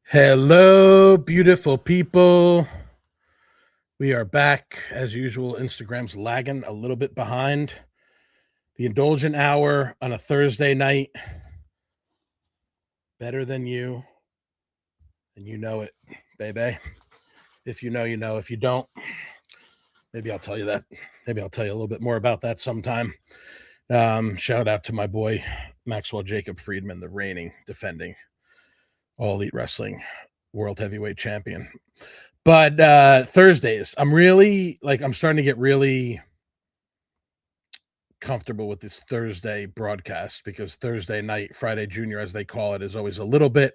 Hello, beautiful people. We are back as usual. Instagram's lagging a little bit behind. The Indulgent Hour on a Thursday night. Better than you. And you know it, baby. If you know, you know. If you don't, maybe I'll tell you that. Maybe I'll tell you a little bit more about that sometime. Shout out to my boy, Maxwell Jacob Friedman, the reigning, defending All Elite Wrestling World Heavyweight Champion. But Thursdays, I'm starting to get really comfortable with this Thursday broadcast, because Thursday night, Friday Junior, as they call it, is always a little bit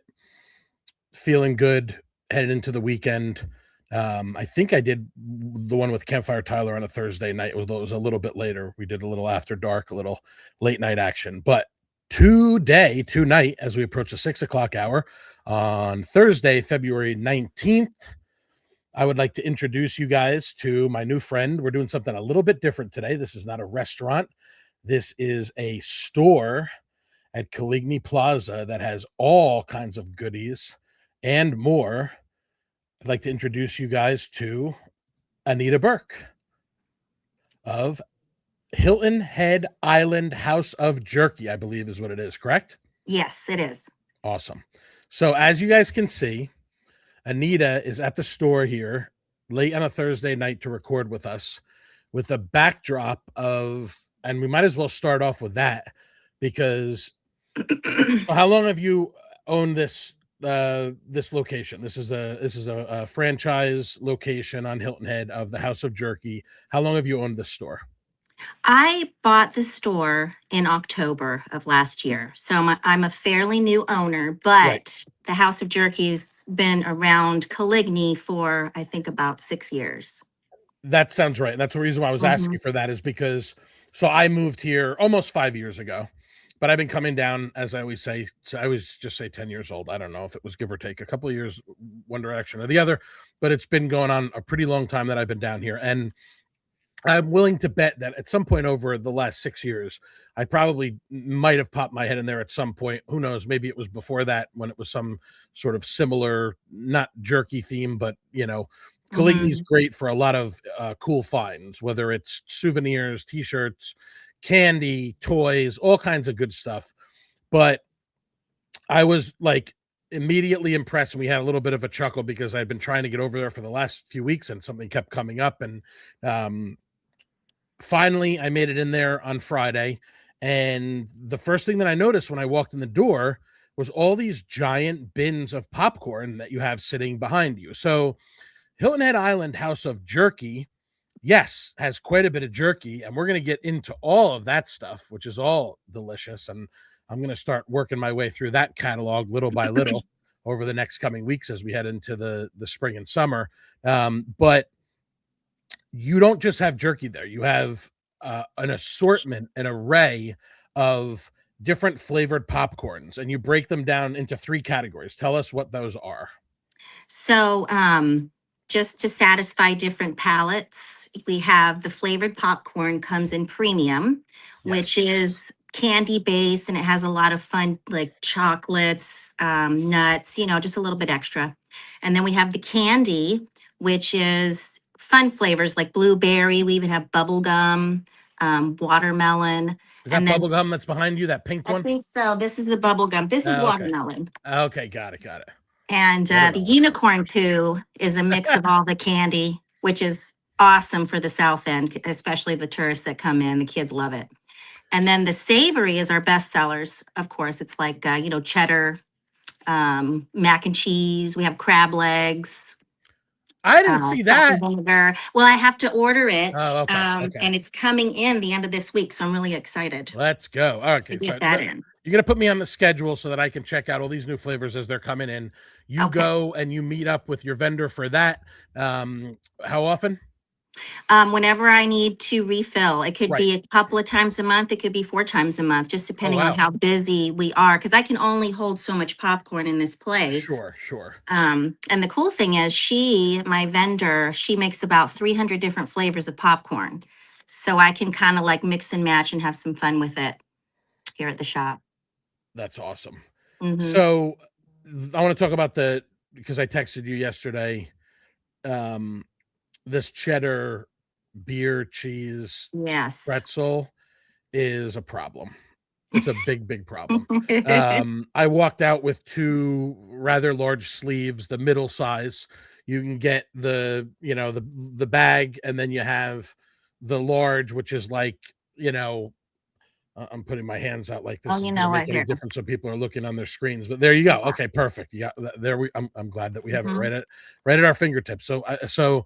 feeling good headed into the weekend. I think I did the one with Campfire Tyler on a Thursday night. It was a little bit later. We did a little after dark, a little late night action. But tonight, as we approach the 6 o'clock hour on Thursday, February 19th, I would like to introduce you guys to my new friend. We're doing something a little bit different today. This is not a restaurant. This is a store at Coligny Plaza that has all kinds of goodies and more. I'd like to introduce you guys to Anita Burke of Hilton Head Island House of Jerky, I believe is what it is, correct? Yes, it is. Awesome. So as you guys can see, Anita is at the store here late on a Thursday night to record with us with a backdrop of, and we might as well start off with that, because how long have you owned this location? This is a franchise location on Hilton Head of the House of Jerky. How long have you owned this store? I bought the store in October of last year. So I'm a fairly new owner, but Right. The House of Jerky's been around Coligny for, I think, about 6 years. That sounds right. That's the reason why I was asking you for that, is because, so I moved here almost 5 years ago, but I've been coming down, as I always say, so I always just say 10 years old. I don't know if it was give or take a couple of years, one direction or the other, but it's been going on a pretty long time that I've been down here. And I'm willing to bet that at some point over the last 6 years, I probably might have popped my head in there at some point. Who knows? Maybe it was before that, when it was some sort of similar, not jerky theme, but, Coligny's great for a lot of cool finds, whether it's souvenirs, T-shirts, candy, toys, all kinds of good stuff. But I was immediately impressed, and we had a little bit of a chuckle because I'd been trying to get over there for the last few weeks and something kept coming up. And finally I made it in there on Friday. And the first thing that I noticed when I walked in the door was all these giant bins of popcorn that you have sitting behind you. So Hilton Head Island House of Jerky, yes, has quite a bit of jerky, and we're going to get into all of that stuff, which is all delicious. And I'm going to start working my way through that catalog little by little over the next coming weeks as we head into the spring and summer. But you don't just have jerky there. You have an assortment, an array of different flavored popcorns, and you break them down into 3 categories. Tell us what those are. So just to satisfy different palates, we have the flavored popcorn comes in premium, which is candy based, and it has a lot of fun, like chocolates, nuts, just a little bit extra. And then we have the candy, which is fun flavors like blueberry. We even have bubble gum, watermelon. Is that bubble gum that's behind you, that pink one? I think so. This is the bubble gum. This is watermelon. Okay, got it. And the unicorn poo is a mix of all the candy, which is awesome for the South End, especially the tourists that come in. The kids love it. And then the savory is our best sellers. Of course, it's like, cheddar, mac and cheese. We have crab legs. I didn't see that. Vinegar. Well, I have to order it. Oh, okay. And it's coming in the end of this week. So I'm really excited. Let's go. All right. To get that in. You're going to put me on the schedule so that I can check out all these new flavors as they're coming in. You go and you meet up with your vendor for that. How often? Whenever I need to refill, it could Right. be a couple of times a month, it could be 4 times a month, just Oh, depending on wow. how busy we are, because I can only hold so much popcorn in this place. Sure, sure. And the cool thing is my vendor, she makes about 300 different flavors of popcorn. So I can kind of like mix and match and have some fun with it here at the shop. That's awesome. Hmm. So I want to talk about because I texted you yesterday, um, this cheddar beer cheese Yes. pretzel is a problem. It's a big, big problem. I walked out with 2 rather large sleeves, the middle size. You can get the bag, and then you have the large, which is like, you know, I'm putting my hands out like Oh, this is you gonna know make what? any Here. difference so people are looking on their screens, but there you go. Yeah. Okay, perfect. Yeah, there I'm glad that we have it Hmm. right at our fingertips. So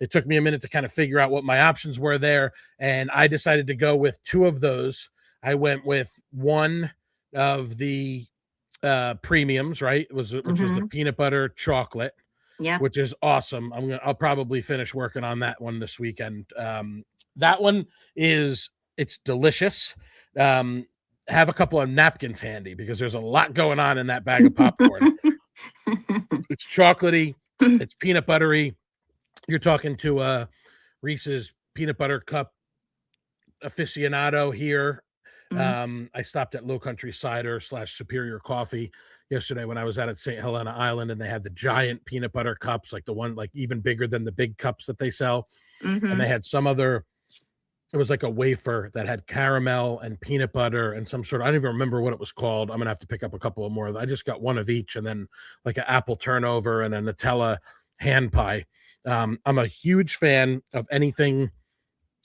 it took me a minute to kind of figure out what my options were there, and I decided to go with 2 of those. I went with one of the premiums, right? Which was the Hmm. peanut butter chocolate, Yep. which is awesome. I'll probably finish working on that one this weekend. That one it's delicious. Um, have a couple of napkins handy because there's a lot going on in that bag of popcorn. It's chocolatey, it's peanut buttery. You're talking to Reese's peanut butter cup aficionado here. Mhm. I stopped at Low Country Cider / Superior Coffee yesterday when I was out at St. Helena Island, and they had the giant peanut butter cups, like the one like even bigger than the big cups that they sell. And they had some other. It was like a wafer that had caramel and peanut butter and some sort of, I don't even remember what it was called. I'm gonna have to pick up a couple of more. I just got one of each, and then like an apple turnover and a Nutella hand pie. I'm a huge fan of anything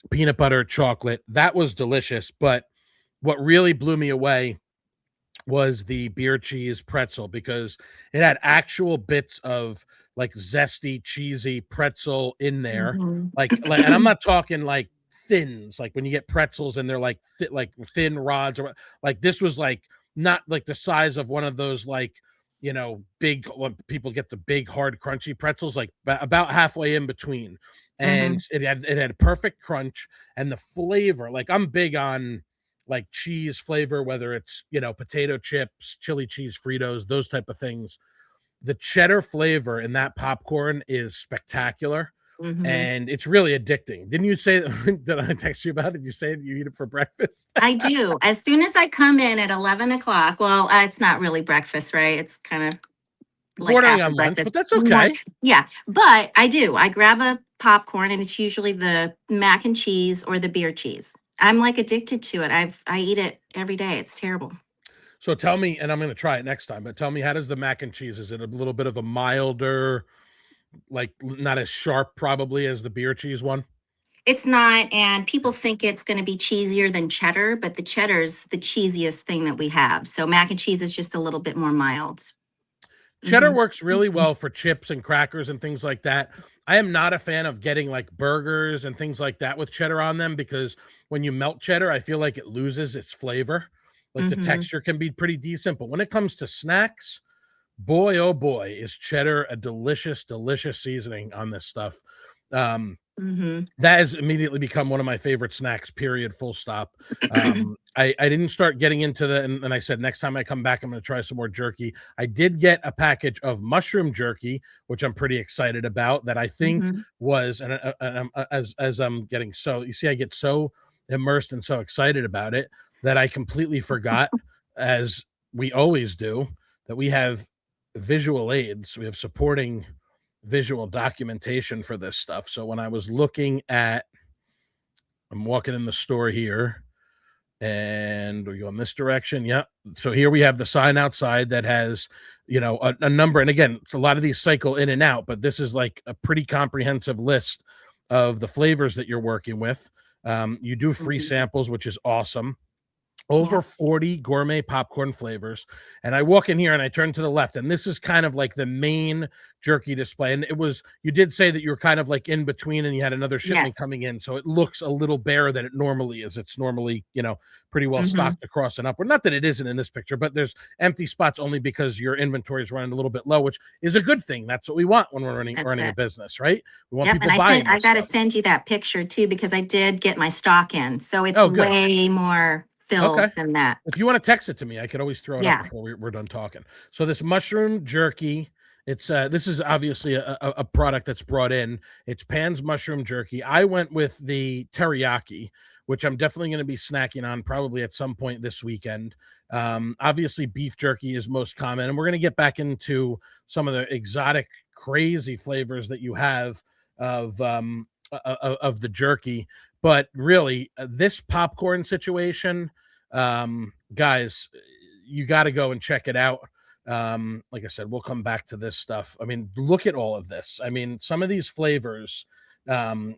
peanut butter chocolate. That was delicious, but what really blew me away was the beer cheese pretzel because it had actual bits of like zesty, cheesy pretzel in there. Mhm. And I'm not talking like thins, like when you get pretzels and they're like like thin rods, or like this was like not like the size of one of those like big when people get the big hard crunchy pretzels, like about halfway in between, and Mhm. it had perfect crunch and the flavor. Like I'm big on like cheese flavor, whether it's potato chips, chili cheese Fritos, those type of things. The cheddar flavor in that popcorn is spectacular, Mhm. and it's really addicting. Didn't you say that I text you about it? Did you say that you eat it for breakfast? I do. As soon as I come in at 11 o'clock, well, it's not really breakfast, right? It's kind of like Bordering after on lunch, but breakfast. that's okay. Yeah, but I do. I grab a popcorn and it's usually the mac and cheese or the beer cheese. I'm like addicted to it. I eat it every day. It's terrible. So tell me, and I'm going to try it next time, but tell me, how does the mac and cheese? Is it a little bit of a milder, like not as sharp probably as the beer cheese one? It's not, and people think it's going to be cheesier than cheddar, but the cheddar's the cheesiest thing that we have. So mac and cheese is just a little bit more mild. Cheddar Hmm. works really well for chips and crackers and things like that. I am not a fan of getting like burgers and things like that with cheddar on them because when you melt cheddar, I feel like it loses its flavor. Like the Hmm. texture can be pretty decent, but when it comes to snacks, boy, oh boy, is cheddar a delicious, delicious seasoning on this stuff. Um, Hmm. that has immediately become one of my favorite snacks, period, full stop. I didn't start getting into and I said, next time I come back, I'm going to try some more jerky. I did get a package of mushroom jerky, which I'm pretty excited about, that I think Hmm. was, as I'm getting so, you see, I get so immersed and so excited about it that I completely forgot, as we always do, that we have visual aids. We have supporting visual documentation for this stuff. So when I was looking at, I'm walking in the store here, and we go in this direction. Yep. So here we have the sign outside that has, a number. And again, a lot of these cycle in and out, but this is like a pretty comprehensive list of the flavors that you're working with. You do free Hmm. samples, which is awesome. over Yeah. 40 gourmet popcorn flavors. And I walk in here and I turn to the left, and this is kind of like the main jerky display. And you did say that you were kind of like in between and you had another shipment Yes. coming in. So it looks a little barer than it normally is. It's normally, pretty well Hmm. stocked across and upward. Not that it isn't in this picture, but there's empty spots only because your inventory is running a little bit low, which is a good thing. That's what we want when we're That's running a it. business, right? We want Yep. And people buying I this got to stuff. send you that picture too, because I did get my stock in. So it's Oh, good. way more Okay. filled than that. If you want to text it to me, I could always throw it up Yeah. before we're done talking. So this mushroom jerky, this is obviously a product that's brought in. It's Pan's mushroom jerky. I went with the teriyaki, which I'm definitely going to be snacking on probably at some point this weekend. Obviously, beef jerky is most common, and we're going to get back into some of the exotic, crazy flavors that you have of of the jerky. But really, this popcorn situation, guys, you got to go and check it out. Like I said, we'll come back to this stuff. I mean, look at all of this. I mean, some of these flavors,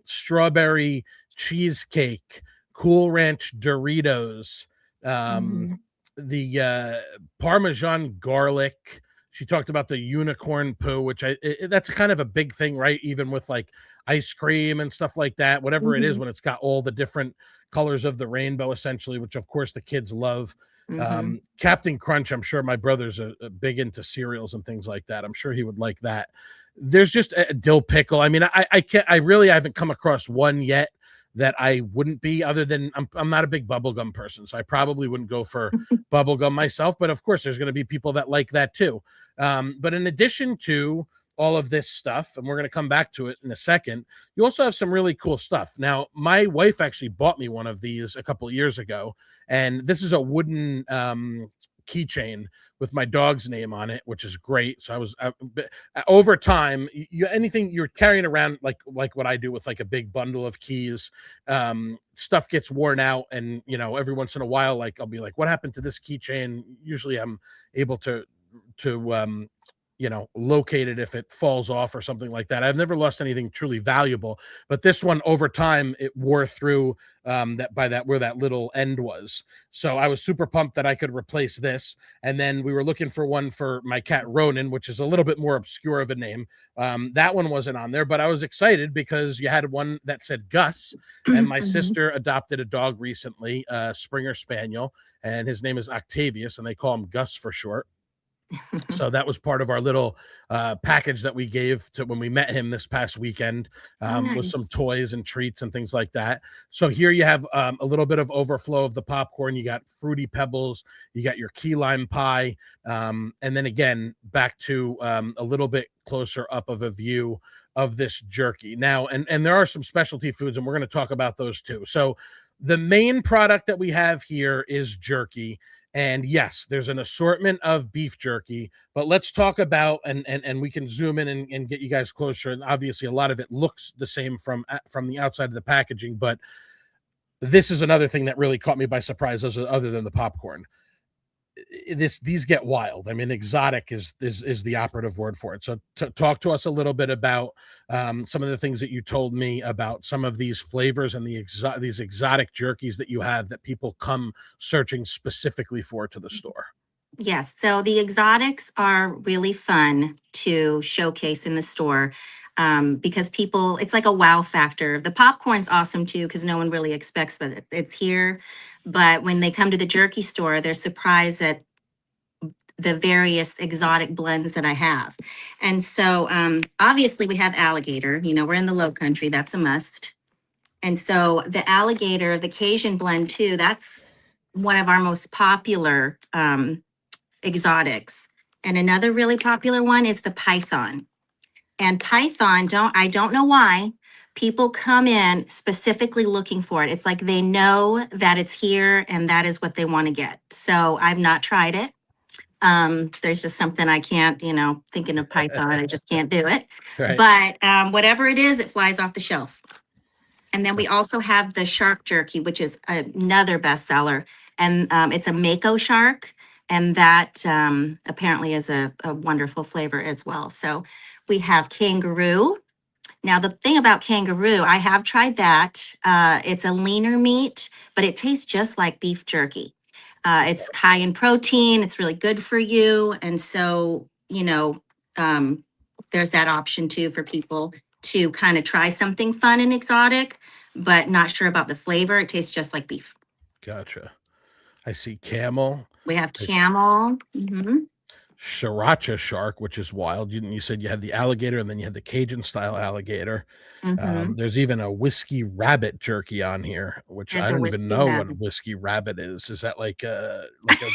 strawberry cheesecake, Cool Ranch Doritos, um, Mhm. the Parmesan garlic. She talked about the unicorn poo, which that's kind of a big thing, right? Even with like ice cream and stuff like that, whatever it is, Mhm. when it's got all the different colors of the rainbow, essentially, which of course the kids love. Mhm. Captain Crunch, I'm sure my brother's a big into cereals and things like that. I'm sure he would like that. There's just a dill pickle. I mean, I can't, I really haven't come across one yet that I wouldn't be, other than I'm not a big bubblegum person, so I probably wouldn't go for bubblegum myself. But of course, there's going to be people that like that too. But in addition to all of this stuff, and we're going to come back to it in a second, you also have some really cool stuff. Now, my wife actually bought me one of these a couple of years ago, and this is a wooden keychain with my dog's name on it, which is great. So over time, anything you're carrying around, like what I do with like a big bundle of keys, stuff gets worn out, and every once in a while, like I'll be like, what happened to this keychain? Usually I'm able to locate it if it falls off or something like that. I've never lost anything truly valuable, but this one, over time, it wore through that where that little end was. So I was super pumped that I could replace this. And then we were looking for one for my cat Ronan, which is a little bit more obscure of a name. That one wasn't on there, but I was excited because you had one that said Gus, and my Mhm. sister adopted a dog recently, a Springer Spaniel, and his name is Octavius, and they call him Gus for short. So that was part of our little package that we gave to when we met him this past weekend, Oh, with some nice. toys and treats and things like that. So here you have a little bit of overflow of the popcorn. You got Fruity Pebbles, you got your key lime pie, and then again back to a little bit closer up of a view of this jerky. Now, and there are some specialty foods, and we're going to talk about those too. So the main product that we have here is jerky. And yes, there's an assortment of beef jerky, but let's talk about, and we can zoom in and get you guys closer. And obviously, a lot of it looks the same from the outside of the packaging, but this is another thing that really caught me by surprise, other than the popcorn. These get wild. I mean, exotic is the operative word for it. So talk to us a little bit about some of the things that you told me about some of these flavors and these exotic jerkies that you have that people come searching specifically for to the store. Yes. So the exotics are really fun to showcase in the store, because people, it's like a wow factor. The popcorn's awesome too, because no one really expects that it's here. But when they come to the jerky store, they're surprised at the various exotic blends that I have. And so obviously we have alligator, we're in the low country, that's a must. And so the alligator, the Cajun blend too, that's one of our most popular exotics. And another really popular one is the python. And python, I don't know why people come in specifically looking for it. It's like they know that it's here and that is what they want to get. So I've not tried it. There's just something I can't, thinking of python, I just can't do it. Right. But whatever it is, it flies off the shelf. And then we That's also have the shark jerky, which is another bestseller. And it's a mako shark. And that apparently is a wonderful flavor as well. So we have kangaroo. Now, the thing about kangaroo, I have tried that. It's a leaner meat, but it tastes just like beef jerky. It's high in protein. It's really good for you. And so, there's that option too for people to kind of try something fun and exotic, but not sure about the flavor. It tastes just like beef. Gotcha. I see camel. We have I s- camel. Hmm. Sriracha shark, which is wild. You said you had the alligator, and then you had the Cajun style alligator. Hmm. There's even a whiskey rabbit jerky on here, which There's I a don't even whiskey know what rabbit. whiskey rabbit is. Is that like a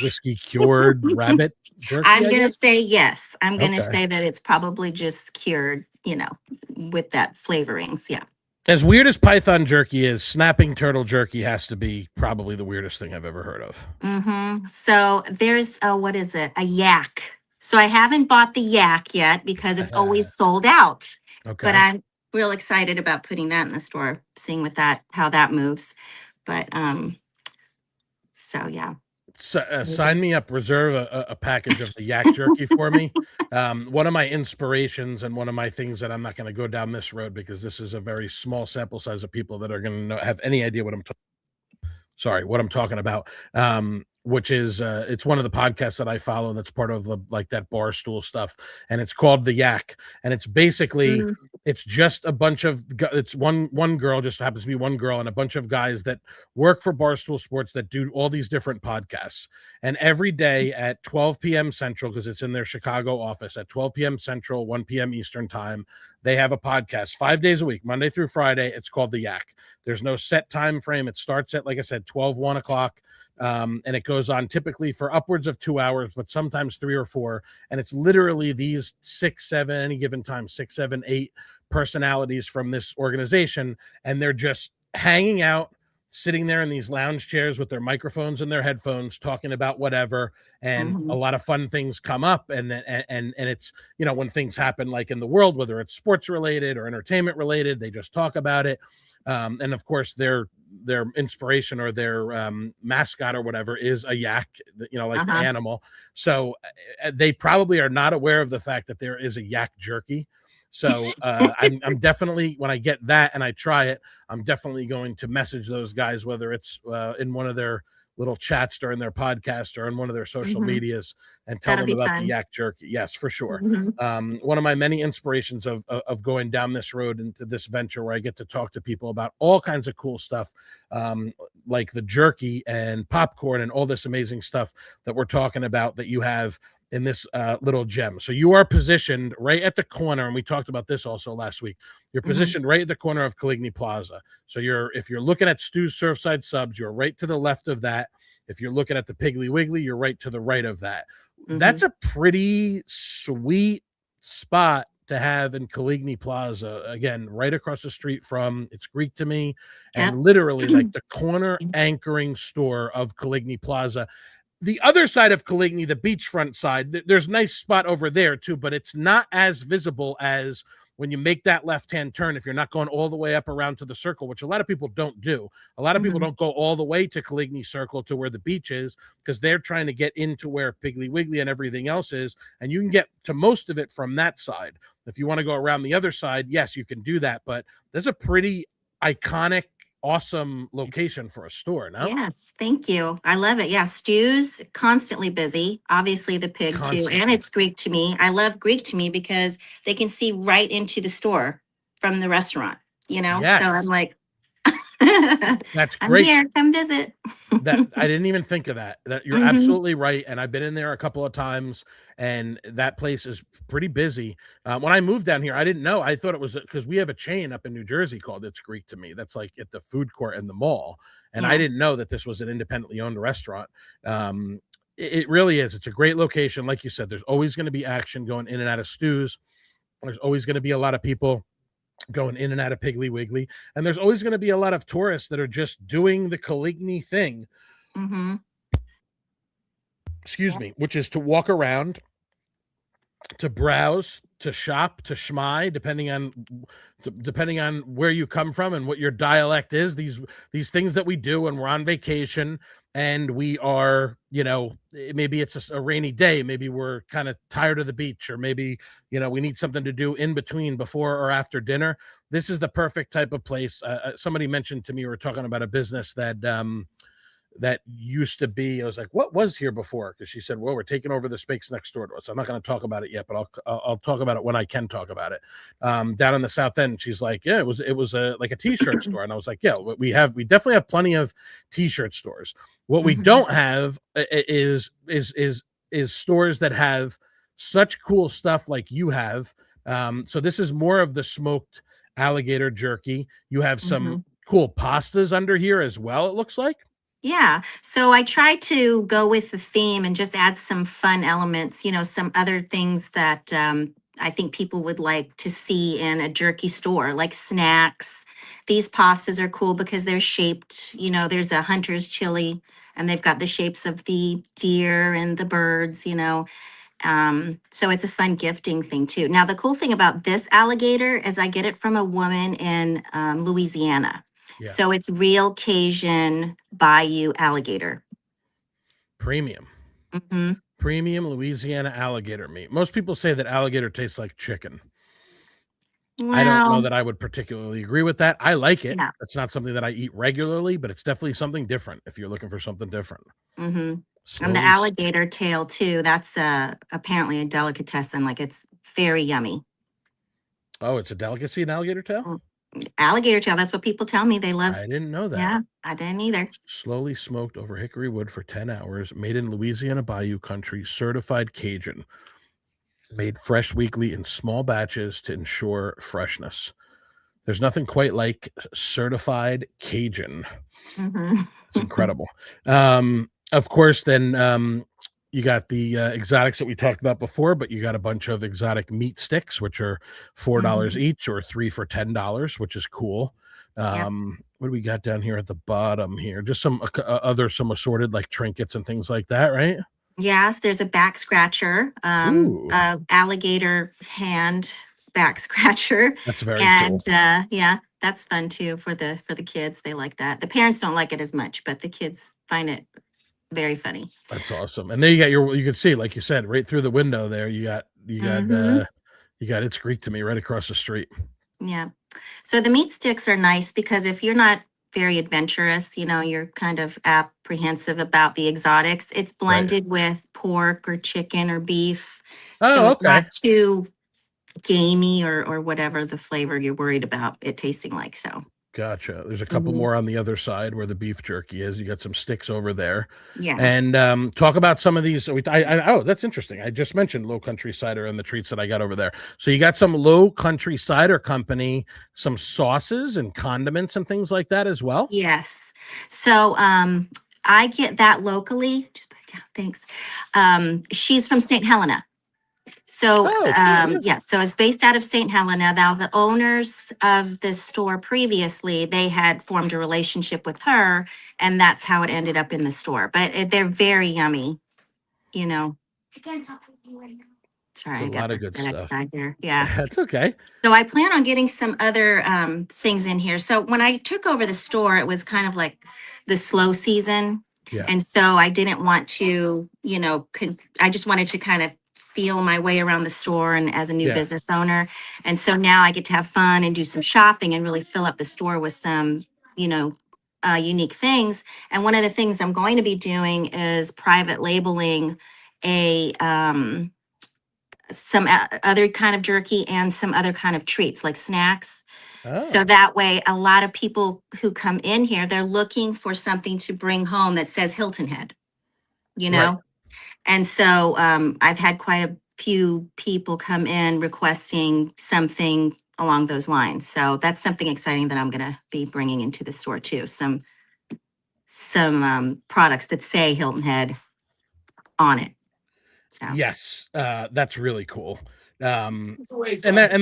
whiskey cured rabbit jerky, I'm I going to guess? say yes. I'm going to Okay. say that it's probably just cured, with that flavorings. Yeah. As weird as python jerky is, snapping turtle jerky has to be probably the weirdest thing I've ever heard of. So there's what is it? A yak. So I haven't bought the yak yet because it's always sold out. But Okay. I'm real excited about putting that in the store, seeing how that moves. But so yeah. So, sign Amazing. me up. Reserve a package of the yak jerky for me. One of my inspirations and one of my things that I'm not going to go down this road because this is a very small sample size of people that are going to have any idea what I'm talking about. Which is it's one of the podcasts that I follow that's part of the like that barstool stuff, and it's called The Yak, and it's basically Mhm. it's just a bunch of it's one girl, just happens to be one girl, and a bunch of guys that work for Barstool Sports that do all these different podcasts, and every day at 12 p.m. Central, because it's in their Chicago office at 12 p.m. Central, 1 p.m. Eastern time, they have a podcast 5 days a week, Monday through Friday. It's called The Yak. There's no set time frame. It starts at, like I said, 1 o'clock. And it goes on typically for upwards of 2 hours, but sometimes 3 or 4. And it's literally these 6, 7, any given time, 6, 7, 8 personalities from this organization. And they're just hanging out, sitting there in these lounge chairs with their microphones and their headphones, talking about whatever. And a Mhm. lot of fun things come up. And then, and it's, when things happen, like in the world, whether it's sports related or entertainment related, they just talk about it. And of course, their inspiration or their mascot or whatever is a yak, like the Uh-huh. animal. So they probably are not aware of the fact that there is a yak jerky. So I'm definitely, when I get that and I try it, I'm definitely going to message those guys, whether it's in one of their little chats during their podcast or in one of their social Mhm. medias, and tell That'll them be about the fun. yak jerky. Yes, for sure. Mhm. One of my many inspirations of going down this road into this venture where I get to talk to people about all kinds of cool stuff, like the jerky and popcorn and all this amazing stuff that we're talking about that you have in this little gem. So you are positioned right at the corner, and we talked about this also last week. You're Mhm. positioned right at the corner of Coligny Plaza. So if you're looking at Stu's Surfside Subs, you're right to the left of that. If you're looking at the Piggly Wiggly, you're right to the right of that. That's Mhm. a pretty sweet spot to have in Coligny Plaza. Again, right across the street from, it's Greek to me, and Yep. literally like the corner anchoring store of Coligny Plaza. The other side of Coligny, the beachfront side, there's a nice spot over there too, but it's not as visible as when you make that left-hand turn, if you're not going all the way up around to the circle, which a lot of people don't do. A lot of people Mhm. don't go all the way to Coligny Circle to where the beach is because they're trying to get into where Piggly Wiggly and everything else is. And you can get to most of it from that side. If you want to go around the other side, yes, you can do that. But there's a pretty iconic, awesome location for a store, no? Yes, thank you. I love it. Yeah, Stu's constantly busy. Obviously, the pig too, and Constantly. it's Greek to me. I love Greek to me because they can see right into the store from the restaurant. So I'm Yes, like, that's I'm great. here. Come visit. That I didn't even think of that. That you're Hmm. absolutely right, and I've been in there a couple of times, and that place is pretty busy. When I moved down here, I didn't know. I thought it was because we have a chain up in New Jersey called It's Greek to Me. That's like at the food court in the mall, and I Yeah. didn't know that this was an independently owned restaurant. It really is. It's a great location, like you said. There's always going to be action going in and out of Stu's. There's always going to be a lot of people going in and out of Piggly Wiggly. And there's always going to be a lot of tourists that are just doing the Coligny thing, Hmm. excuse Yeah. me, which is to walk around, to browse, to shop, to schmy, depending on where you come from and what your dialect is. These things that we do when we're on vacation and we are, maybe it's a rainy day, maybe we're kind of tired of the beach, or maybe we need something to do in between, before or after dinner. This is the perfect type of place. Somebody mentioned to me, we were talking about a business that that used to be. I was like, what was here before? Because she said, well, we're taking over the space next door to us. I'm not going to talk about it yet, but I'll talk about it when I can talk about it. Down in the South End, she's like, yeah, it was like a t-shirt store, and I was like, yeah, we definitely have plenty of t-shirt stores. What we don't have is stores that have such cool stuff like you have. So this is more of the smoked alligator jerky. You have some cool pastas under here as well, it looks like. Yeah. So I try to go with the theme and just add some fun elements, some other things that I think people would like to see in a jerky store, like snacks. These pastas are cool because they're shaped, there's a hunter's chili and they've got the shapes of the deer and the birds. So it's a fun gifting thing too. Now, the cool thing about this alligator is I get it from a woman in Louisiana. Yeah. So it's real Cajun bayou alligator. Premium. Mm-hmm. Premium Louisiana alligator meat. Most people say that alligator tastes like chicken. Well, I don't know that I would particularly agree with that. I like it. Yeah. It's not something that I eat regularly, but it's definitely something different if you're looking for something different. And the alligator tail too. That's apparently a delicatessen. Like, it's very yummy. Oh, it's a delicacy, an alligator tail? Alligator tail. That's what people tell me they love. I didn't know that. Yeah, I didn't either. Slowly smoked over hickory wood for 10 hours, made in Louisiana Bayou country, certified Cajun. Made fresh weekly in small batches to ensure freshness. There's nothing quite like certified Cajun. It's incredible. Of course, then you got the exotics that we talked about before, but you got a bunch of exotic meat sticks, which are $4 each, or 3 for $10, which is cool. What do we got down here at the bottom here? Just some some assorted like trinkets and things like that, right? Yes, there's a back scratcher, alligator hand back scratcher. That's very cool. And that's fun too for the kids. They like that. The parents don't like it as much, but the kids find it very funny. That's awesome. And there you got you can see, like you said, right through the window there, you got It's Greek to Me right across the street. Yeah. So the meat sticks are nice because if you're not very adventurous, you're kind of apprehensive about the exotics. It's blended with pork or chicken or beef. So it's not too gamey or whatever the flavor you're worried about it tasting like. So gotcha. There's a couple more on the other side where the beef jerky is. You got some sticks over there. Yeah. And talk about some of these. Oh, that's interesting. I just mentioned Low Country Cider and the treats that I got over there. So you got some Low Country Cider Company, some sauces and condiments and things like that as well. Yes. So I get that locally. Just put it down. Thanks. She's from St. Helena. So, so it's based out of St. Helena. Now, the owners of the store previously, they had formed a relationship with her, and that's how it ended up in the store. But they're very yummy, I can't talk with you right now. Sorry, I got a lot of good stuff here. Yeah, that's okay. So I plan on getting some other things in here. So when I took over the store, it was kind of like the slow season. Yeah. And so I didn't want to, I just wanted to kind of feel my way around the store and as a new business owner. And so now I get to have fun and do some shopping and really fill up the store with some, unique things. And one of the things I'm going to be doing is private labeling some other kind of jerky and some other kind of treats like snacks. So that way, a lot of people who come in here, they're looking for something to bring home that says Hilton Head, Right. And so I've had quite a few people come in requesting something along those lines. So that's something exciting that I'm going to be bringing into the store too. Some products that say Hilton Head on it. So. Yes, that's really cool. And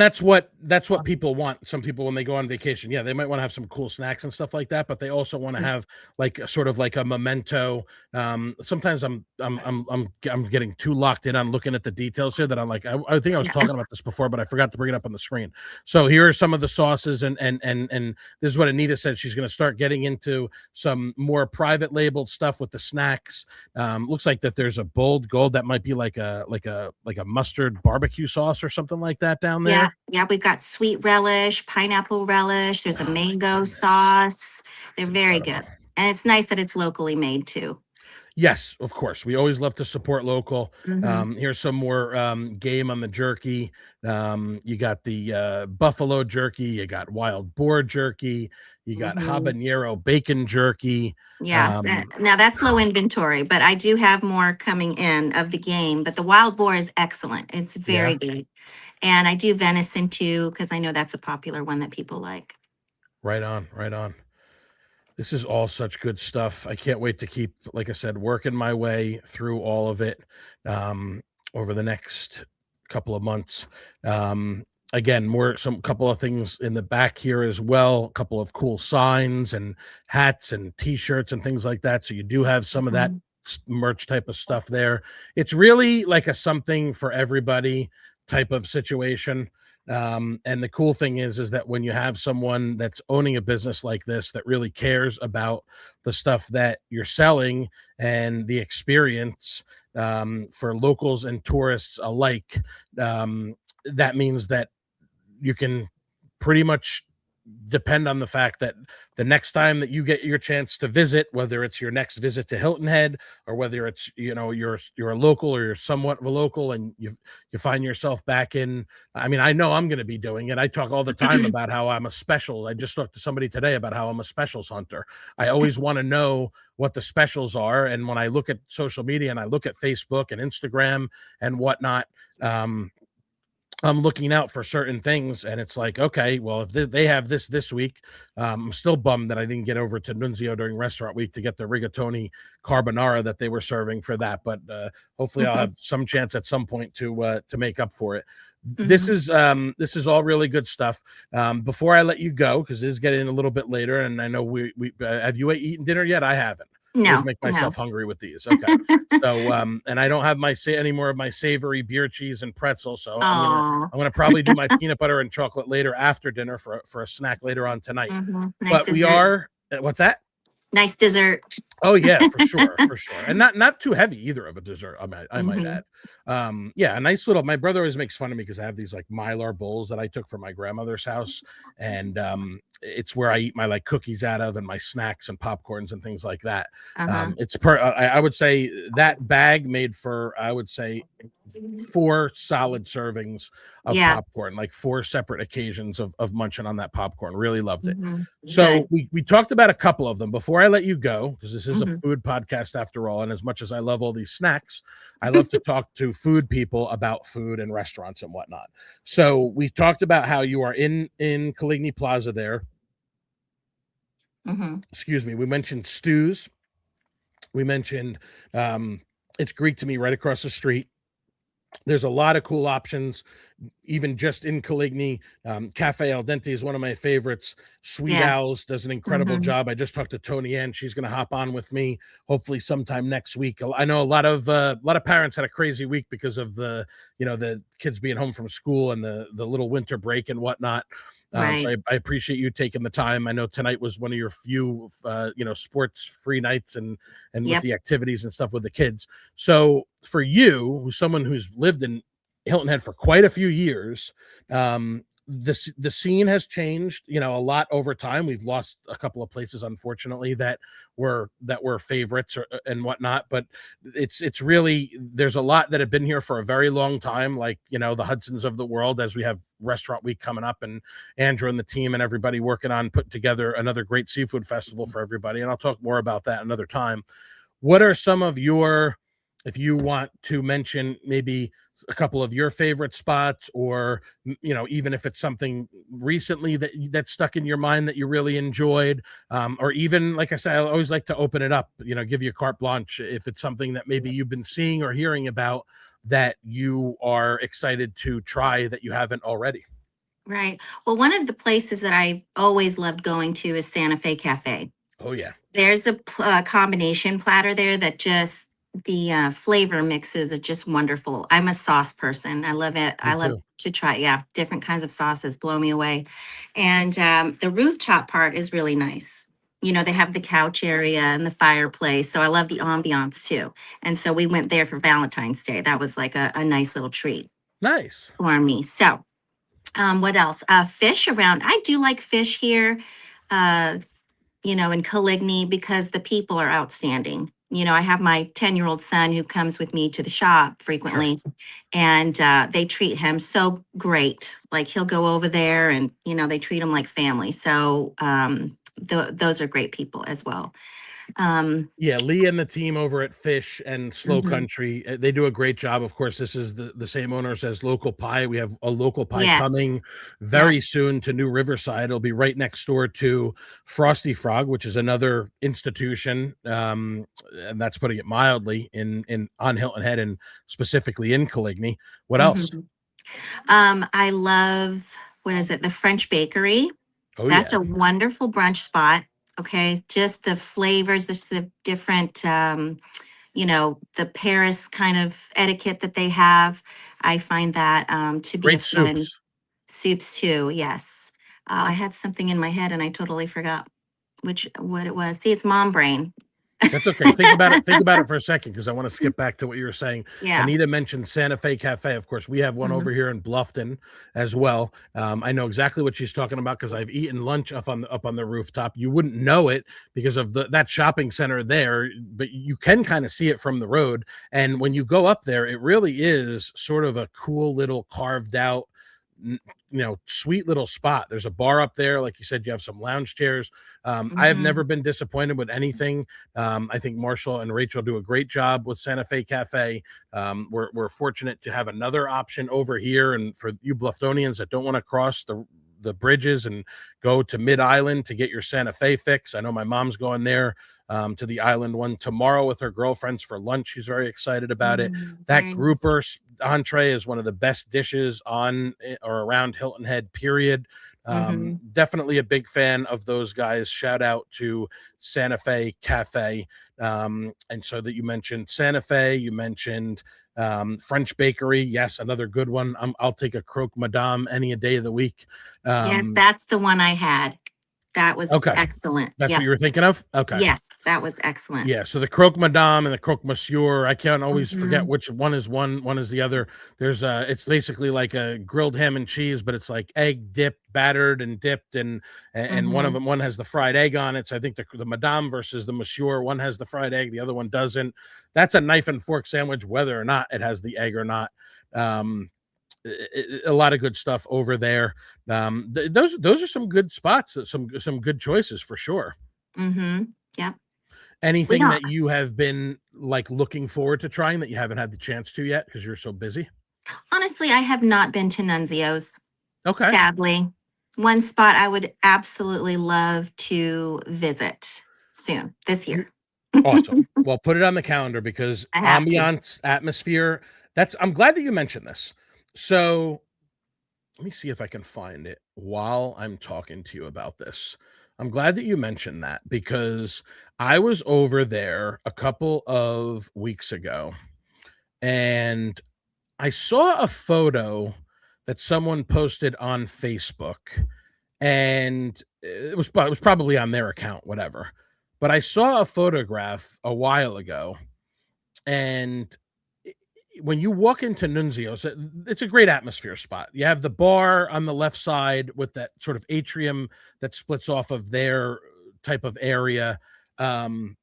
that's what people want. Some people, when they go on vacation, they might want to have some cool snacks and stuff like that, but they also want to have like sort of like a memento. Sometimes I'm getting too locked in on looking at the details here that I'm like, I think I was talking about this before, but I forgot to bring it up on the screen. So here are some of the sauces, and this is what Anita said. She's going to start getting into some more private labeled stuff with the snacks. Looks like that there's a bold gold that might be like a mustard barbecue sauce or something like that down there. Yeah, we've got sweet relish, pineapple relish. There's a mango sauce. They're very good. And it's nice that it's locally made too. Yes, of course. We always love to support local. Mm-hmm. Here's some more game on the jerky. You got the buffalo jerky, you got wild boar jerky, you got Mm-hmm. habanero bacon jerky. Yes. Um, Now that's low inventory, but I do have more coming in of the game. But the wild boar is excellent. It's very yeah, good. And I do venison too, because I know that's a popular one that people like. right on, right on. This is all such good stuff. I can't wait to keep, like I said, working my way through all of it um, over the next couple of months. Again, more some couple of things in the back here as well. A couple of cool signs and hats and T-shirts and things like that. So you do have some of that Mhm. merch type of stuff there. It's really like a something for everybody type of situation. And the cool thing is that when you have someone that's owning a business like this that really cares about the stuff that you're selling and the experience for locals and tourists alike, that means that you can pretty much depend on the fact that the next time that you get your chance to visit, whether it's your next visit to Hilton Head or whether it's you're a local or you're somewhat of a local and you find yourself back in. I mean, I know I'm going to be doing it. I talk all the time about how I'm a special. I just talked to somebody today about how I'm a specials hunter. I always want to know what the specials are, and when I look at social media and I look at Facebook and Instagram and whatnot, I'm looking out for certain things, and it's like, okay, well, if they have this week, I'm still bummed that I didn't get over to Nunzio during restaurant week to get the rigatoni carbonara that they were serving for that. But hopefully, I'll have some chance at some point to make up for it. This Mhm. is all really good stuff. Before I let you go, because it is getting a little bit later, and I know we have you eaten dinner yet? I haven't. Always No, make no. myself hungry with these. Okay. So, and I don't have any more of my savory beer cheese and pretzel. So Oh, I'm gonna probably do my peanut butter and chocolate later after dinner for a snack later on tonight. nice But we dessert. are what's that? Nice dessert. Oh yeah, for sure, and not too heavy either of a dessert. I might Hmm. add. Yeah, a nice little. My brother always makes fun of me because I have these like Mylar bowls that I took from my grandmother's house, and it's where I eat my like cookies out of and my snacks and popcorns and things like that. Uh-huh. I would say that bag made for I would say 4 solid servings of popcorn, Yes. like 4 separate occasions of munching on that popcorn. Really loved it. Hmm. So Good. we talked about a couple of them before I let you go, because this is a Hmm. food podcast after all. And as much as I love all these snacks, I love to talk to food people about food and restaurants and whatnot. So we talked about how you are in Coligny Plaza there. Hmm. Excuse me. We mentioned stews. We mentioned um, it's Greek to me right across the street. There's a lot of cool options, even just in Coligny. Cafe Al Dente is one of my favorites. Sweet Yes. Owls does an incredible Hmm. job. I just talked to Tony Ann. She's going to hop on with me hopefully sometime next week. I know a lot of parents had a crazy week because of the kids being home from school and the little winter break and whatnot. So Right. I appreciate you taking the time. I know tonight was one of your few, sports free nights and with Yep. the activities and stuff with the kids. So for you, who's someone who's lived in Hilton Head for quite a few years, the scene has changed, a lot over time. We've lost a couple of places, unfortunately, that were favorites and whatnot. But it's really there's a lot that have been here for a very long time, like the Hudsons of the world. As we have Restaurant Week coming up, and Andrew and the team and everybody working on putting together another great seafood festival for everybody. And I'll talk more about that another time. What are some of your, if you want to mention maybe a couple of your favorite spots, or even if it's something recently that stuck in your mind that you really enjoyed, or even like I said, I always like to open it up, give you carte blanche if it's something that maybe you've been seeing or hearing about that you are excited to try that you haven't already. Right. Well, one of the places that I always loved going to is Santa Fe Cafe. Oh yeah, There's a combination platter there that just the flavor mixes are just wonderful. I'm a sauce person. I love it. me I love too. to try, yeah, different kinds of sauces blow me away. And the rooftop part is really nice. They have the couch area and the fireplace. So I love the ambiance too. And so we went there for Valentine's Day. That was like a nice little treat Nice. for me. So what else? Fish around. I do like fish here. Uh, in Coligny because the people are outstanding. I have my 10-year-old son who comes with me to the shop Sure. frequently, and they treat him so great. Like he'll go over there and, they treat him like family. So those are great people as well. Yeah, Lee and the team over at Fish and Slow Mhm. Country, they do a great job. Of course, this is the same owners as Local Pie. We have a Local Pie coming Yes. Yep. very soon to New Riverside. It'll be right next door to Frosty Frog, which is another institution, and that's putting it mildly in on Hilton Head and specifically in Coligny. What else? Mhm. I love, what is it? The French Bakery. Oh That's yeah, a wonderful brunch spot. Okay. Just the flavors, just the different, the Paris kind of etiquette that they have. I find that to be a great fun soups. soups too. Yes. I had something in my head and I totally forgot what it was. See, it's mom brain. That's okay. Think about it. Think about it for a second because I want to skip back to what you were saying. Yeah. Anita mentioned Santa Fe Cafe. Of course, we have one Mhm. over here in Bluffton as well. I know exactly what she's talking about because I've eaten lunch up on the rooftop. You wouldn't know it because of that shopping center there, but you can kind of see it from the road. And when you go up there, it really is sort of a cool little carved out, sweet little spot. There's a bar up there, like you said. You have some lounge chairs. I have never Mhm. been disappointed with anything. I think Marshall and Rachel do a great job with Santa Fe Cafe. We're fortunate to have another option over here, and for you Bluftonians that don't want to cross the bridges and go to Mid Island to get your Santa Fe fix. I know my mom's going there to the island one tomorrow with her girlfriends for lunch. She's very excited about it. That Very nice. grouper entree is one of the best dishes on or around Hilton Head, period. Mhm. Definitely a big fan of those guys. Shout out to Santa Fe Cafe. And so that you mentioned Santa Fe, you mentioned French Bakery. Yes, another good one. I'll take a croque madame any day of the week. Yes, Um, that's the one I had. That was okay, excellent. that's what Yep. you were thinking of. Okay. Yes, that was excellent. Yeah, so the croque madame and the croque monsieur, I can't always forget Mhm. which one is one is the other. There's it's basically like a grilled ham and cheese, but it's like egg dipped, battered and dipped, and one of Mhm. them, one has the fried egg on it. So I think the madame versus the monsieur, one has the fried egg, the other one doesn't. That's a knife and fork sandwich, whether or not it has the egg or not. Um, a lot of good stuff over there. Those are some good spots, some good choices for sure. Mhm. Yep. We Anything don't that you have been, like, looking forward to trying that you haven't had the chance to yet because 'cause you're so busy? honestly, I have not been to Nunzio's, Okay. sadly. One spot I would absolutely love to visit soon, this You year. awesome. Well, put it on the calendar because I have to. ambiance, atmosphere, I'm glad that you mentioned this. So, let me see if I can find it while I'm talking to you about this. I'm glad that you mentioned that because I was over there a couple of weeks ago, and I saw a photo that someone posted on Facebook, and it was probably on their account, whatever. But I saw a photograph a while ago, and when you walk into Nunzio's, it's a great atmosphere spot. You have the bar on the left side with that sort of atrium that splits off of their type of area. Um,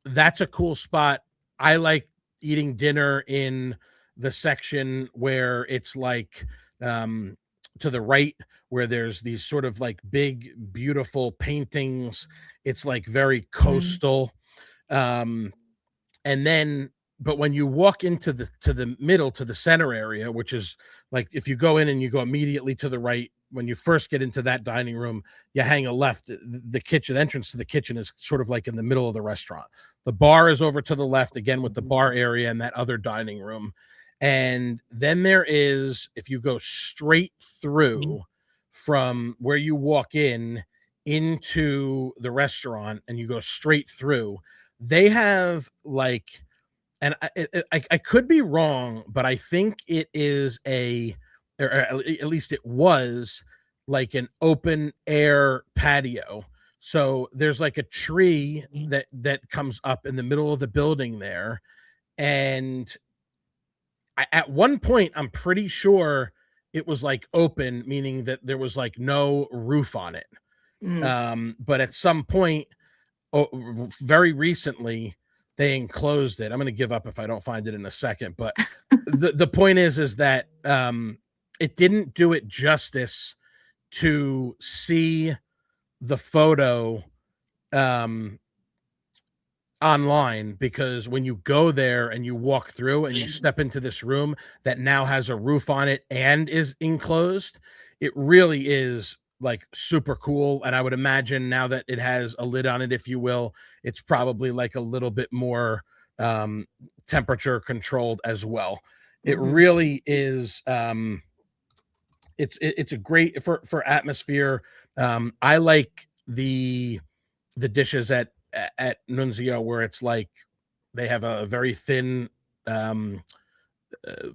that's a cool spot. I like eating dinner in the section where it's like um to the right, where there's these sort of like big beautiful paintings. It's like very Mhm. coastal. Um and then but when you walk into the middle, to the center area, which is like if you go in and you go immediately to the right, when you first get into that dining room, you hang a left. The kitchen entrance to the kitchen is sort of like in the middle of the restaurant. The bar is over to the left again with the bar area and that other dining room. And then there is, if you go straight through from where you walk in into the restaurant and you go straight through, they have like, and I could be wrong, but I think it is or at least it was like an open air patio. So there's like a tree that comes up in the middle of the building there, and at one point I'm pretty sure it was like open, meaning that there was like no roof on it. Mm. But at some point, very recently, they enclosed it. I'm going to give up if I don't find it in a second. But the point is that it didn't do it justice to see the photo online, because when you go there and you walk through and you step into this room that now has a roof on it and is enclosed, it really is like super cool. And I would imagine now that it has a lid on it, if you will, it's probably like a little bit more temperature controlled as well. It really is it's a great for atmosphere. I like the dishes at Nunzio, where it's like they have a very thin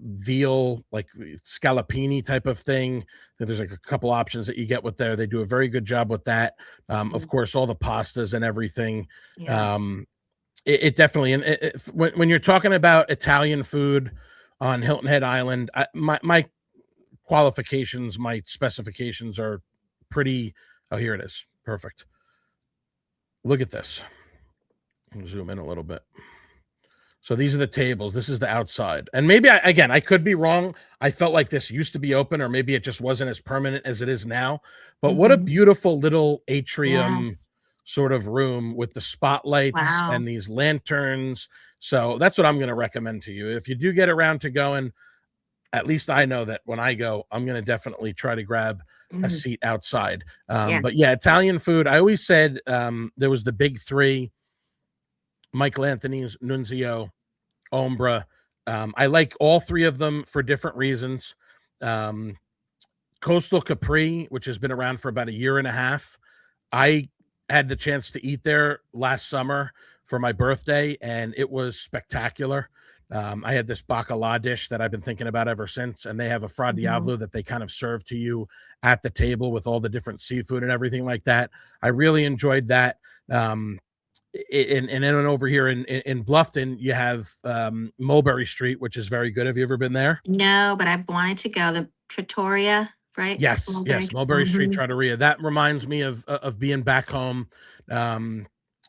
veal, like scallopini type of thing. There's like a couple options that you get with there. They do a very good job with that. Of course, all the pastas and everything. Yeah. It definitely, and when you're talking about Italian food on Hilton Head Island, my qualifications, my specifications are pretty. Oh, here it is. Perfect. Look at this. I'll zoom in a little bit. So these are the tables. This is the outside. And maybe I could be wrong. I felt like this used to be open, or maybe it just wasn't as permanent as it is now. But what a beautiful little atrium Yes. sort of room with the spotlights Wow. and these lanterns. So that's what I'm going to recommend to you. If you do get around to going, at least I know that when I go, I'm going to definitely try to grab a seat outside. But Yes. yeah, Italian food. I always said there was the big three: Michael Anthony's, Nunzio, Ombra. I like all three of them for different reasons. Coastal Capri, which has been around for about a year and a half. I had the chance to eat there last summer for my birthday, and it was spectacular. I had this bacala dish that I've been thinking about ever since, and they have a fra diavolo that they kind of serve to you at the table with all the different seafood and everything like that. I really enjoyed that. And then over here in Bluffton, you have Mulberry Street, which is very good. Have you ever been there? No, but I've wanted to go. The Trattoria, right? Yes, yes, Mulberry Street Trattoria. That reminds me of being back home.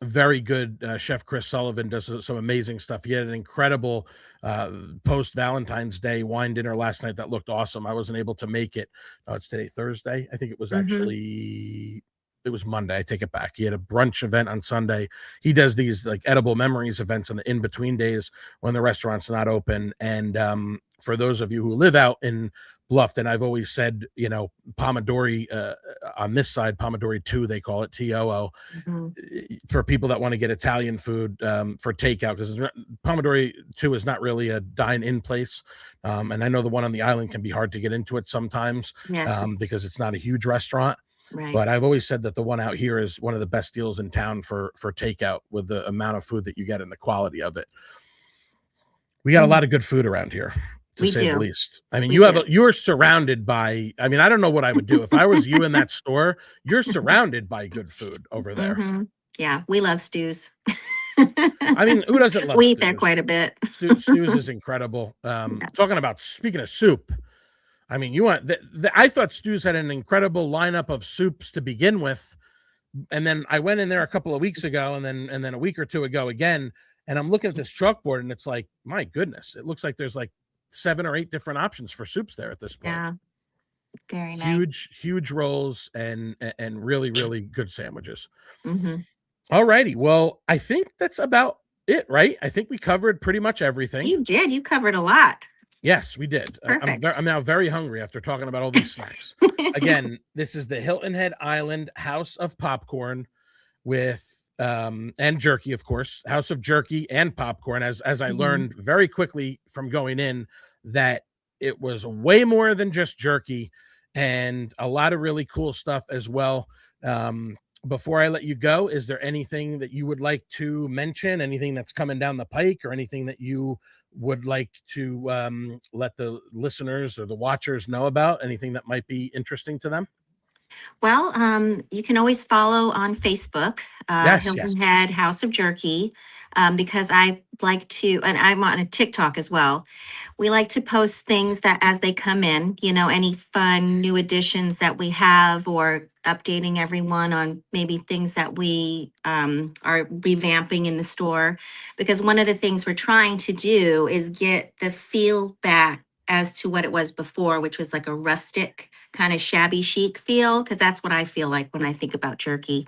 Very good. Chef Chris Sullivan does some amazing stuff. He had an incredible post Valentine's Day wine dinner last night that looked awesome. I wasn't able to make it. It's today Thursday. I think it was actually. It was Monday. I take it back. He had a brunch event on Sunday. He does these like edible memories events in the in between days when the restaurant's not open. And for those of you who live out in Bluffton, I've always said, Pomodori on this side, Pomodori 2, they call it TOO, for people that want to get Italian food for takeout, because Pomodori 2 is not really a dine-in place. And I know the one on the island can be hard to get into it sometimes because it's not a huge restaurant. Right. But I've always said that the one out here is one of the best deals in town for takeout, with the amount of food that you get and the quality of it. We got a lot of good food around here, to say the least. I mean, you're surrounded by, I mean, I don't know what I would do if I was you in that store. You're surrounded by good food over there. Yeah, we love stews. I mean, who doesn't love we stews? eat there quite a bit. Stews is incredible. Talking about, speaking of soup, I mean, I thought Stu's had an incredible lineup of soups to begin with. And then I went in there a couple of weeks ago, and then a week or two ago again, and I'm looking at this chalkboard, and it's like, my goodness, it looks like there's like 7 or 8 different options for soups there at this point. Yeah. Very nice. Huge rolls and really, really good sandwiches. All righty. Well, I think that's about it, right? I think we covered pretty much everything. You did. You covered a lot. Yes, we did. I'm now very hungry after talking about all these snacks. Again, this is the Hilton Head Island House of Popcorn with and Jerky, of course. House of Jerky and Popcorn, as I learned very quickly from going in, that it was way more than just jerky, and a lot of really cool stuff as well. Before I let you go, is there anything that you would like to mention? Anything that's coming down the pike, or anything that you would like to let the listeners or the watchers know about? Anything that might be interesting to them? Well, you can always follow on Facebook, Yes, yes. Hilton Head House of Jerky, because I like to, and I'm on a TikTok as well. We like to post things that as they come in, any fun new additions that we have, or updating everyone on maybe things that we are revamping in the store. Because one of the things we're trying to do is get the feel back as to what it was before, which was like a rustic kind of shabby chic feel, because that's what I feel like when I think about jerky.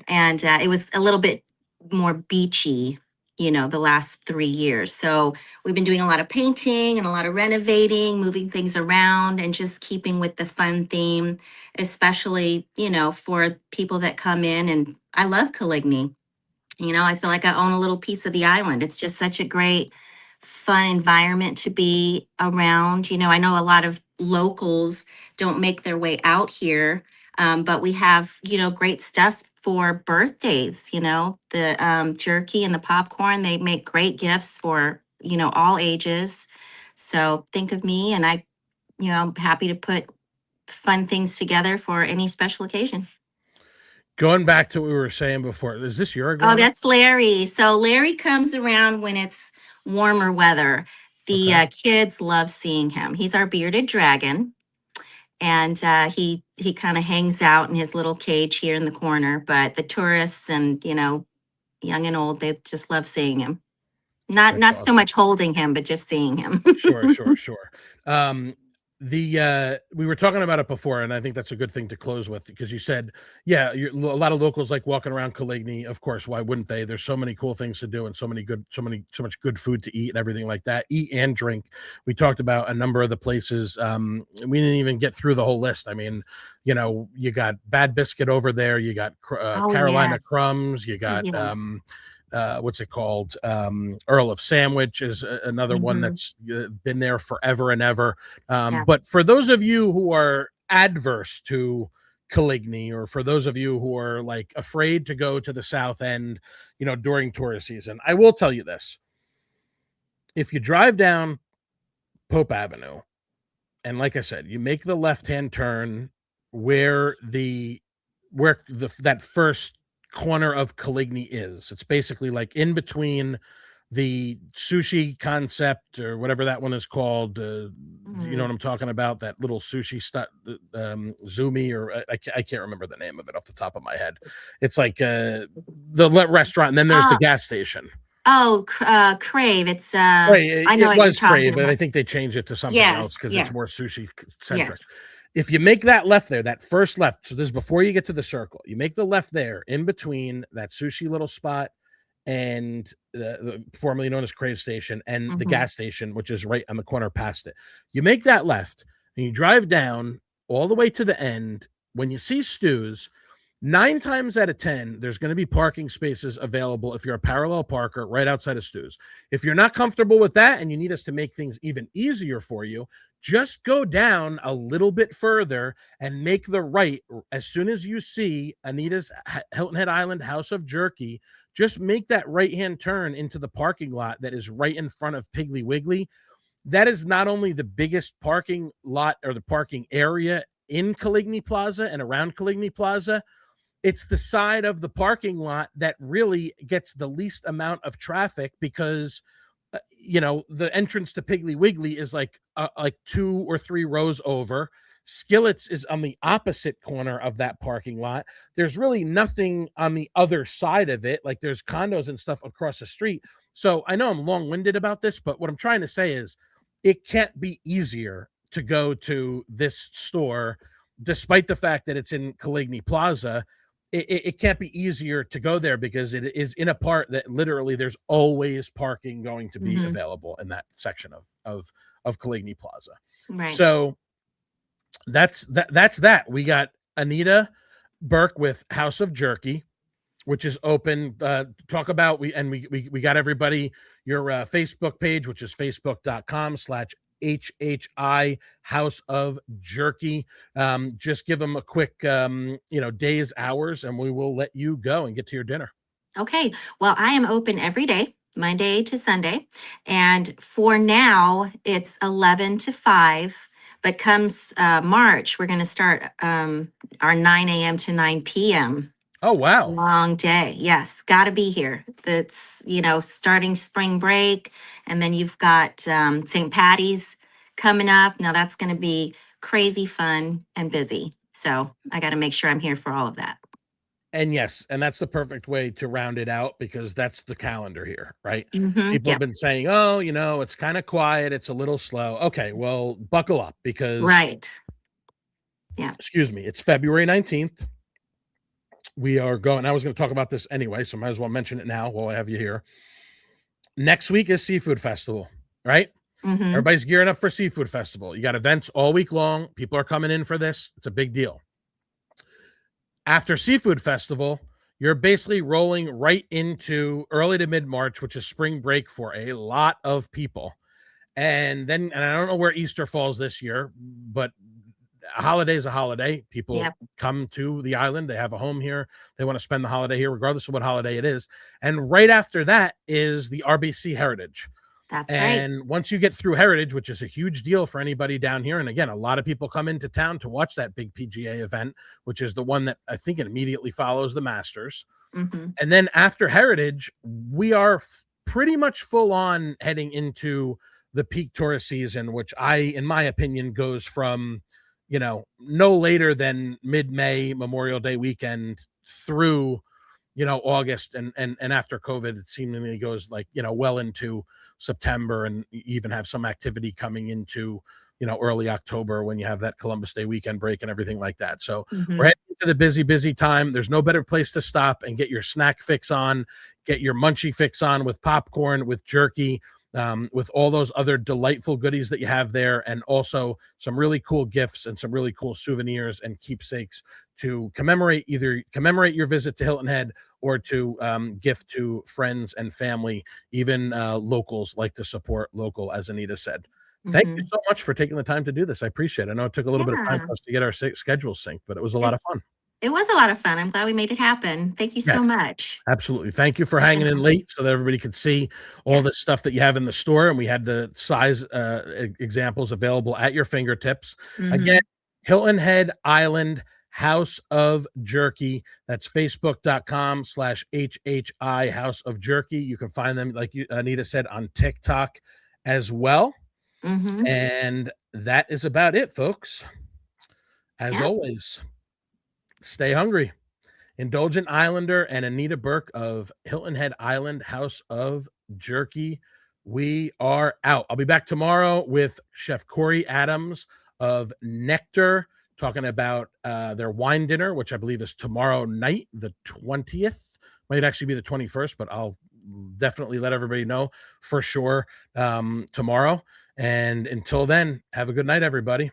And it was a little bit more beachy, the last 3 years. So we've been doing a lot of painting and a lot of renovating, moving things around, and just keeping with the fun theme, especially, for people that come in. And I love Coligny. I feel like I own a little piece of the island. It's just such a great, fun environment to be around. I know a lot of locals don't make their way out here, but we have, great stuff for birthdays. The jerky and the popcorn, they make great gifts for, all ages. So think of me, and I'm happy to put fun things together for any special occasion. Going back to what we were saying before, is this your Oh, iguana? that's Larry. So Larry comes around when it's warmer weather. The Okay. kids love seeing him. He's our bearded dragon, and he kind of hangs out in his little cage here in the corner. But the tourists and young and old, they just love seeing him. Not That's not so awesome. much holding him, but just seeing him. Sure, sure, sure. We were talking about it before, and I think that's a good thing to close with, because you said, yeah, a lot of locals like walking around Coligny. Of course, why wouldn't they? There's so many cool things to do, and so much good food to eat and everything like that. Eat and drink. We talked about a number of the places. We didn't even get through the whole list. I mean, you got Bad Biscuit over there. You got Oh Carolina yes, Crumbs. You got yes. what's it called? Earl of Sandwich is another one Hmm. that's been there forever and ever. Yeah. But for those of you who are adverse to Coligny, or for those of you who are like afraid to go to the South End, during tourist season, I will tell you this: if you drive down Pope Avenue, and like I said, you make the left-hand turn where that first corner of Coligny is. It's basically like in between the sushi concept, or whatever that one is called. You know what Mhm. I'm talking about? That little sushi stuff, Zumi, or I can't remember the name of it off the top of my head. It's like the restaurant, and then there's the Oh, gas station. oh, Crave. It's Right, I know it what you're was talking Crave, but I about. think they changed it to something else Yes, because it's yeah, more sushi centric. yes. If you make that left there, that first left, so this is before you get to the circle, you make the left there in between that sushi little spot and the formerly known as Crave Station, and the Mhm. gas station, which is right on the corner past it. You make that left and you drive down all the way to the end. When you see Stu's, 9 times out of 10, there's going to be parking spaces available if you're a parallel parker right outside of Stu's. If you're not comfortable with that and you need us to make things even easier for you, just go down a little bit further and make the right. As soon as you see Anita's Hilton Head Island House of Jerky, just make that right hand turn into the parking lot that is right in front of Piggly Wiggly. That is not only the biggest parking lot or the parking area in Coligny Plaza and around Coligny Plaza, it's the side of the parking lot that really gets the least amount of traffic, because the entrance to Piggly Wiggly is like 2 or 3 rows over. Skillets is on the opposite corner of that parking lot. There's really nothing on the other side of it. Like, there's condos and stuff across the street. So I know I'm long-winded about this, but what I'm trying to say is it can't be easier to go to this store, despite the fact that it's in Coligny Plaza. It can't be easier to go there because it is in a part that literally there's always parking going to be Mhm. available in that section of Coligny Plaza. Right. So that's that. We got Anita Burke with House of Jerky, which is open. Talk about we got everybody your Facebook page, which is facebook.com/HHI House of Jerky. Just give them a quick days, hours, and we will let you go and get to your dinner. Okay. Well, I am open every day, Monday to Sunday. And for now, it's 11 to 5. But comes March, we're going to start our 9 a.m. to 9 p.m. Oh, wow. Long day. Yes, got to be here. That's, starting spring break. And then you've got St. Patty's coming up. Now that's going to be crazy fun and busy. So I got to make sure I'm here for all of that. And yes, and that's the perfect way to round it out because that's the calendar here, right? Mm-hmm. People have been saying, oh, it's kind of quiet. It's a little slow. Okay, well, buckle up because, right. Yeah. Excuse me, it's February 19th. We are going, I was going to talk about this anyway, so might as well mention it now while I have you here. Next week is Seafood Festival, right? Mm-hmm. Everybody's gearing up for Seafood Festival. You got events all week long. People are coming in for this. It's a big deal. After Seafood Festival, you're basically rolling right into early to mid-March, which is spring break for a lot of people. And I don't know where Easter falls this year, but a holiday is a holiday. People come to the island. They have a home here. They want to spend the holiday here, regardless of what holiday it is. And right after that is the RBC Heritage. That's and right. Once you get through Heritage, which is a huge deal for anybody down here, and again, a lot of people come into town to watch that big PGA event, which is the one that I think it immediately follows the Masters. Mm-hmm. And then after Heritage, we are pretty much full on heading into the peak tourist season, which in my opinion, goes from, no later than mid-May, Memorial Day weekend through, August and after COVID, it seemingly goes well into September, and even have some activity coming into, early October when you have that Columbus Day weekend break and everything like that. So we're heading into the busy time. There's no better place to stop and get your snack fix on, get your munchie fix on with popcorn, with jerky, with all those other delightful goodies that you have there, and also some really cool gifts and some really cool souvenirs and keepsakes to commemorate your visit to Hilton Head or to gift to friends and family. Even locals like to support local, as Anita said. Thank you so much for taking the time to do this. I appreciate it. I know it took a little bit of time for us to get our schedules synced, but it was a lot of fun. It was a lot of fun. I'm glad we made it happen. Thank you so much. Absolutely. Thank you for hanging in late so that everybody could see all the stuff that you have in the store. And we had the size examples available at your fingertips. Again, Hilton Head Island House of Jerky. That's facebook.com/HHI House of Jerky. You can find them, like Anita said, on TikTok as well. And that is about it, folks. As always, stay hungry. Indulgent Islander and Anita Burke of Hilton Head Island House of Jerky. We are out. I'll be back tomorrow with Chef Corey Adams of Nectar, talking about their wine dinner, which I believe is tomorrow night, the 20th. Might actually be the 21st, but I'll definitely let everybody know for sure tomorrow. And until then, have a good night, everybody.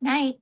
Night.